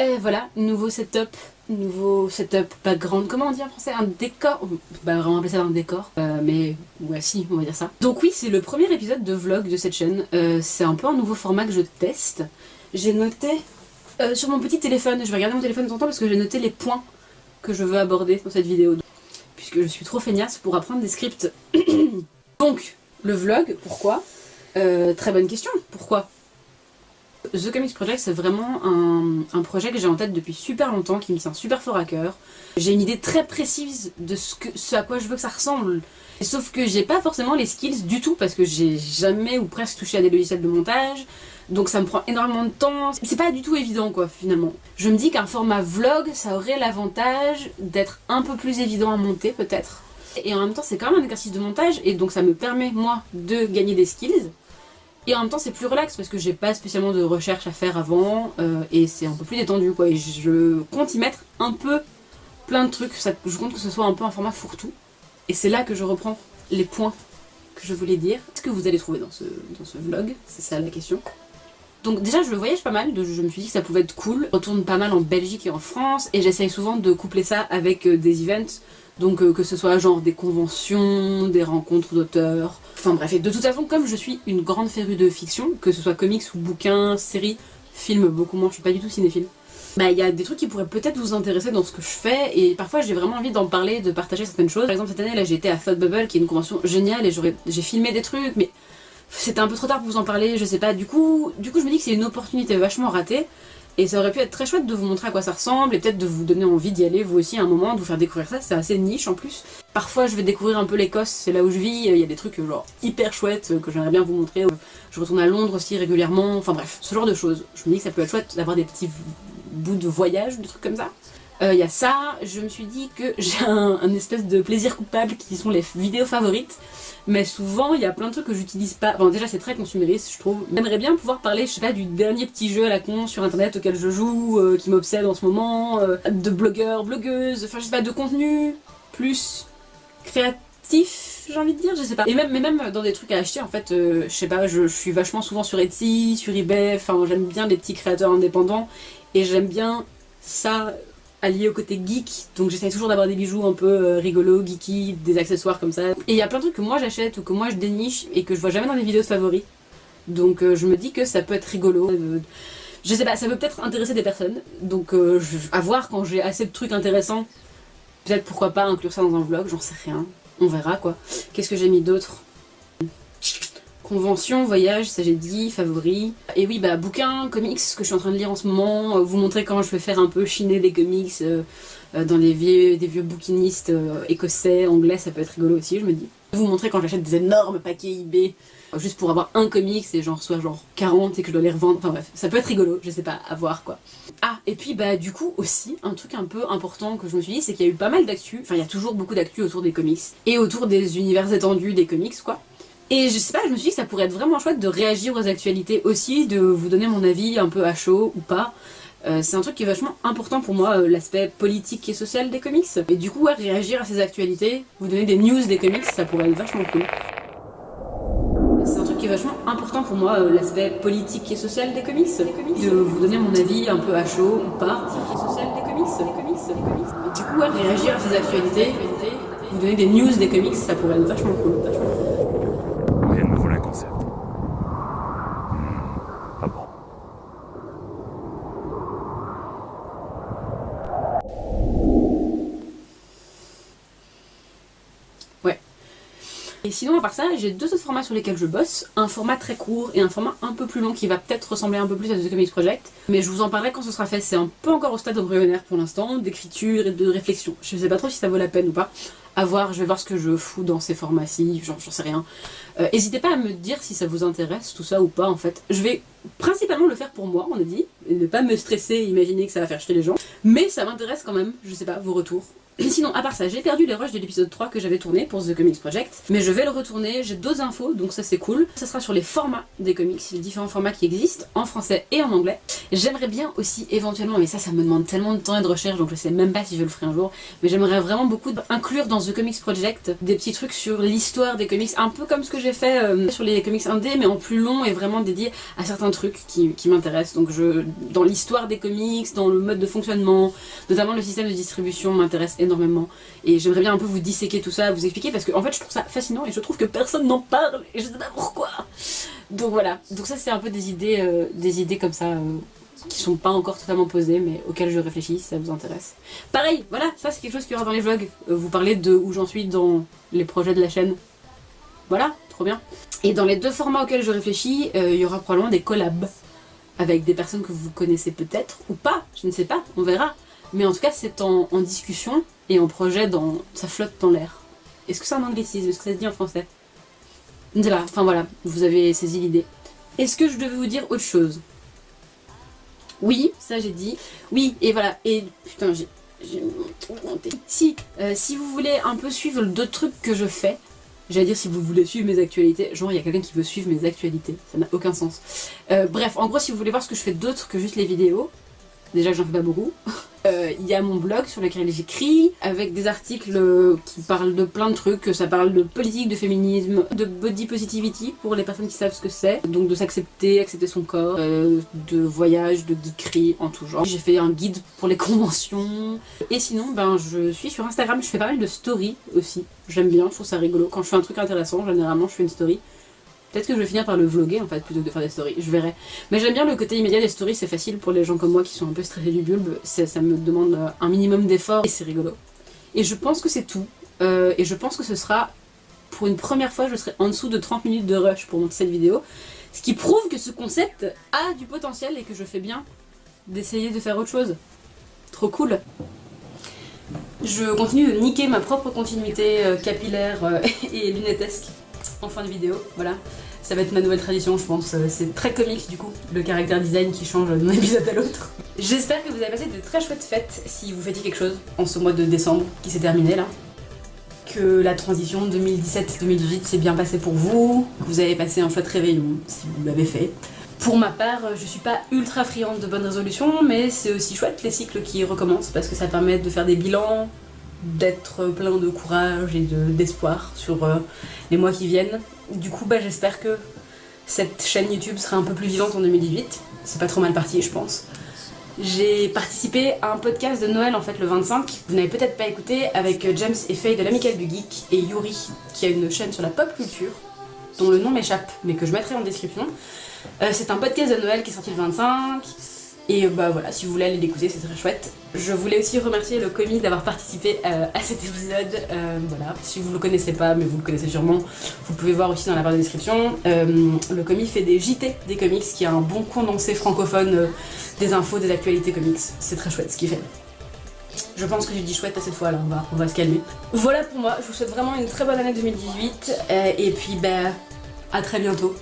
Et voilà, nouveau setup background, comment on dit en français? Un décor? Bah vraiment appeler ça un décor, mais ouais si, on va dire ça. Donc oui, c'est le premier épisode de vlog de cette chaîne, c'est un peu un nouveau format que je teste. J'ai noté sur mon petit téléphone, je vais regarder mon téléphone de temps en temps parce que j'ai noté les points que je veux aborder dans cette vidéo. Puisque je suis trop feignasse pour apprendre des scripts. Donc, le vlog, pourquoi? Très bonne question, pourquoi? The Comics Project, c'est vraiment un projet que j'ai en tête depuis super longtemps, qui me tient super fort à cœur. J'ai une idée très précise de ce à quoi je veux que ça ressemble. Sauf que j'ai pas forcément les skills du tout, parce que j'ai jamais ou presque touché à des logiciels de montage, donc ça me prend énormément de temps. C'est pas du tout évident quoi, finalement. Je me dis qu'un format vlog, ça aurait l'avantage d'être un peu plus évident à monter peut-être. Et en même temps, c'est quand même un exercice de montage, et donc ça me permet, moi, de gagner des skills. Et en même temps c'est plus relax parce que j'ai pas spécialement de recherche à faire avant et c'est un peu plus détendu quoi, et je compte y mettre un peu plein de trucs, je compte que ce soit un peu un format fourre-tout. Et c'est là que je reprends les points que je voulais dire. Qu'est-ce que vous allez trouver dans ce vlog? C'est ça la question. Donc déjà je voyage pas mal, je me suis dit que ça pouvait être cool. Je retourne pas mal en Belgique et en France et j'essaye souvent de coupler ça avec des events. Donc que ce soit genre des conventions, des rencontres d'auteurs, enfin bref. Et de toute façon, comme je suis une grande férue de fiction, que ce soit comics ou bouquins, séries, films, beaucoup moins, je suis pas du tout cinéphile. Bah il y a des trucs qui pourraient peut-être vous intéresser dans ce que je fais et parfois j'ai vraiment envie d'en parler, de partager certaines choses. Par exemple cette année là j'ai été à Thought Bubble qui est une convention géniale et j'ai filmé des trucs mais c'était un peu trop tard pour vous en parler, je sais pas. Du coup je me dis que c'est une opportunité vachement ratée. Et ça aurait pu être très chouette de vous montrer à quoi ça ressemble et peut-être de vous donner envie d'y aller vous aussi à un moment, de vous faire découvrir ça, c'est assez niche en plus. Parfois je vais découvrir un peu l'Écosse, c'est là où je vis, il y a des trucs genre hyper chouettes que j'aimerais bien vous montrer. Je retourne à Londres aussi régulièrement, enfin bref, ce genre de choses. Je me dis que ça peut être chouette d'avoir des petits bouts de voyage, des trucs comme ça. Il y a ça, je me suis dit que j'ai un espèce de plaisir coupable qui sont les vidéos favorites. Mais souvent, il y a plein de trucs que j'utilise pas. Bon, déjà, c'est très consumériste, je trouve. J'aimerais bien pouvoir parler, je sais pas, du dernier petit jeu à la con sur internet auquel je joue, qui m'obsède en ce moment, de blogueurs, blogueuses, enfin, je sais pas, de contenu plus créatif, j'ai envie de dire, je sais pas. Et même dans des trucs à acheter, en fait, je sais pas, je suis vachement souvent sur Etsy, sur eBay, enfin, j'aime bien les petits créateurs indépendants, et j'aime bien ça allié au côté geek, donc j'essaye toujours d'avoir des bijoux un peu rigolos, geeky, des accessoires comme ça. Et il y a plein de trucs que moi j'achète ou que moi je déniche et que je vois jamais dans des vidéos de favoris. Donc je me dis que ça peut être rigolo. Je sais pas, ça peut peut-être intéresser des personnes. Donc à voir quand j'ai assez de trucs intéressants. Peut-être pourquoi pas inclure ça dans un vlog, j'en sais rien. On verra quoi. Qu'est-ce que j'ai mis d'autre? Convention, voyage, ça j'ai dit, favoris. Et oui, bah bouquins, comics, ce que je suis en train de lire en ce moment, vous montrer comment je vais faire un peu chiner des comics dans des vieux bouquinistes écossais, anglais, ça peut être rigolo aussi, je me dis. Vous montrer quand j'achète des énormes paquets eBay, juste pour avoir un comics et j'en reçois genre 40 et que je dois les revendre, enfin bref, ça peut être rigolo, je sais pas, à voir quoi. Ah, et puis bah du coup aussi, un truc un peu important que je me suis dit, c'est qu'il y a eu pas mal d'actu, enfin il y a toujours beaucoup d'actu autour des comics, et autour des univers étendus des comics quoi. Et je sais pas, je me suis dit que ça pourrait être vraiment chouette de réagir aux actualités aussi, de vous donner mon avis un peu à chaud ou pas. C'est un truc qui est vachement important pour moi, l'aspect politique et social des comics. Et du coup, ouais, réagir à ces actualités, vous donner des news des comics, ça pourrait être vachement cool. C'est un truc qui est vachement important pour moi, l'aspect politique et social des comics. De vous donner mon avis un peu à chaud ou pas. Et social des comics. Et du coup, ouais, réagir à ces actualités, vous donner des news des comics, ça pourrait être vachement cool. Rien ne me vole un concept. Ah bon. Ouais. Et sinon, à part ça, j'ai deux autres formats sur lesquels je bosse. Un format très court et un format un peu plus long qui va peut-être ressembler un peu plus à The Comics Project. Mais je vous en parlerai quand ce sera fait. C'est un peu encore au stade embryonnaire pour l'instant, d'écriture et de réflexion. Je sais pas trop si ça vaut la peine ou pas. À voir, je vais voir ce que je fous dans ces formats-ci, j'en sais rien. N'hésitez pas à me dire si ça vous intéresse, tout ça ou pas en fait. Je vais principalement le faire pour moi, on a dit, et ne pas me stresser et imaginer que ça va faire chier les gens. Mais ça m'intéresse quand même, je sais pas, vos retours. Et sinon, à part ça, j'ai perdu les rushs de l'épisode 3 que j'avais tourné pour The Comics Project, mais je vais le retourner, j'ai d'autres infos, donc ça c'est cool. Ça sera sur les formats des comics, les différents formats qui existent, en français et en anglais. J'aimerais bien aussi éventuellement, mais ça me demande tellement de temps et de recherche, donc je sais même pas si je le ferai un jour, mais j'aimerais vraiment beaucoup inclure dans The Comics Project des petits trucs sur l'histoire des comics, un peu comme ce que j'ai fait sur les comics indés, mais en plus long et vraiment dédié à certains trucs qui m'intéressent. Donc dans l'histoire des comics, dans le mode de fonctionnement, notamment le système de distribution m'intéresse énormément. Et j'aimerais bien un peu vous disséquer tout ça, vous expliquer, parce que en fait je trouve ça fascinant et je trouve que personne n'en parle et je sais pas pourquoi. Donc voilà, donc ça c'est un peu des idées comme ça qui sont pas encore totalement posées mais auxquelles je réfléchis si ça vous intéresse. Pareil, voilà, ça c'est quelque chose qu'il y aura dans les vlogs. Vous parlez de où j'en suis dans les projets de la chaîne. Voilà, trop bien. Et dans les deux formats auxquels je réfléchis, il y aura probablement des collabs avec des personnes que vous connaissez peut-être ou pas, je ne sais pas, on verra. Mais en tout cas, c'est en discussion et en projet, ça flotte dans l'air. Est-ce que c'est un anglicisme? Est-ce que ça se dit en français? Je ne sais pas, enfin voilà, vous avez saisi l'idée. Est-ce que je devais vous dire autre chose? Oui, ça j'ai dit. Oui, et voilà, et putain, j'ai tout monté. Si vous voulez un peu suivre d'autres trucs que je fais, j'allais dire si vous voulez suivre mes actualités, genre il y a quelqu'un qui veut suivre mes actualités, ça n'a aucun sens. Bref, en gros, si vous voulez voir ce que je fais d'autre que juste les vidéos, déjà que j'en fais pas beaucoup, il y a mon blog sur lequel j'écris avec des articles qui parlent de plein de trucs. Ça parle de politique, de féminisme, de body positivity pour les personnes qui savent ce que c'est, donc de s'accepter, accepter son corps, de voyage, de geekerie en tout genre. J'ai fait un guide pour les conventions et sinon ben je suis sur Instagram, je fais pas mal de stories aussi, j'aime bien, je trouve ça rigolo. Quand je fais un truc intéressant, généralement je fais une story. Peut-être que je vais finir par le vlogger en fait plutôt que de faire des stories, je verrai. Mais j'aime bien le côté immédiat des stories, c'est facile pour les gens comme moi qui sont un peu stressés du bulbe, ça me demande un minimum d'effort et c'est rigolo. Et je pense que c'est tout. Et je pense que ce sera, pour une première fois, je serai en dessous de 30 minutes de rush pour monter cette vidéo. Ce qui prouve que ce concept a du potentiel et que je fais bien d'essayer de faire autre chose. Trop cool. Je continue de niquer ma propre continuité capillaire et lunettesque en fin de vidéo, voilà. Ça va être ma nouvelle tradition, je pense. C'est très comique du coup, le caractère design qui change d'un épisode à l'autre. J'espère que vous avez passé de très chouettes fêtes si vous fêtiez quelque chose en ce mois de décembre qui s'est terminé là. Que la transition 2017-2018 s'est bien passée pour vous, que vous avez passé un chouette réveillon si vous l'avez fait. Pour ma part, je suis pas ultra friande de bonnes résolutions, mais c'est aussi chouette les cycles qui recommencent parce que ça permet de faire des bilans, d'être plein de courage et d'espoir sur les mois qui viennent. Du coup, bah, j'espère que cette chaîne YouTube sera un peu plus vivante en 2018. C'est pas trop mal parti, je pense. J'ai participé à un podcast de Noël en fait le 25, vous n'avez peut-être pas écouté, avec James et Faye de l'Amicale du Geek et Yuri qui a une chaîne sur la pop culture dont le nom m'échappe mais que je mettrai en description. C'est un podcast de Noël qui est sorti le 25 et bah voilà, si vous voulez aller l'écouter, c'est très chouette. Je voulais aussi remercier le Comi d'avoir participé à cet épisode. Voilà, si vous le connaissez pas, mais vous le connaissez sûrement, vous pouvez voir aussi dans la barre de description. Le Comi fait des JT des comics, qui a un bon condensé francophone des infos, des actualités comics. C'est très chouette ce qu'il fait. Je pense que j'ai dit chouette à cette fois là, on va se calmer. Voilà pour moi, je vous souhaite vraiment une très bonne année 2018 et puis bah à très bientôt.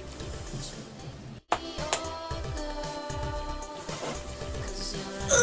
Oh,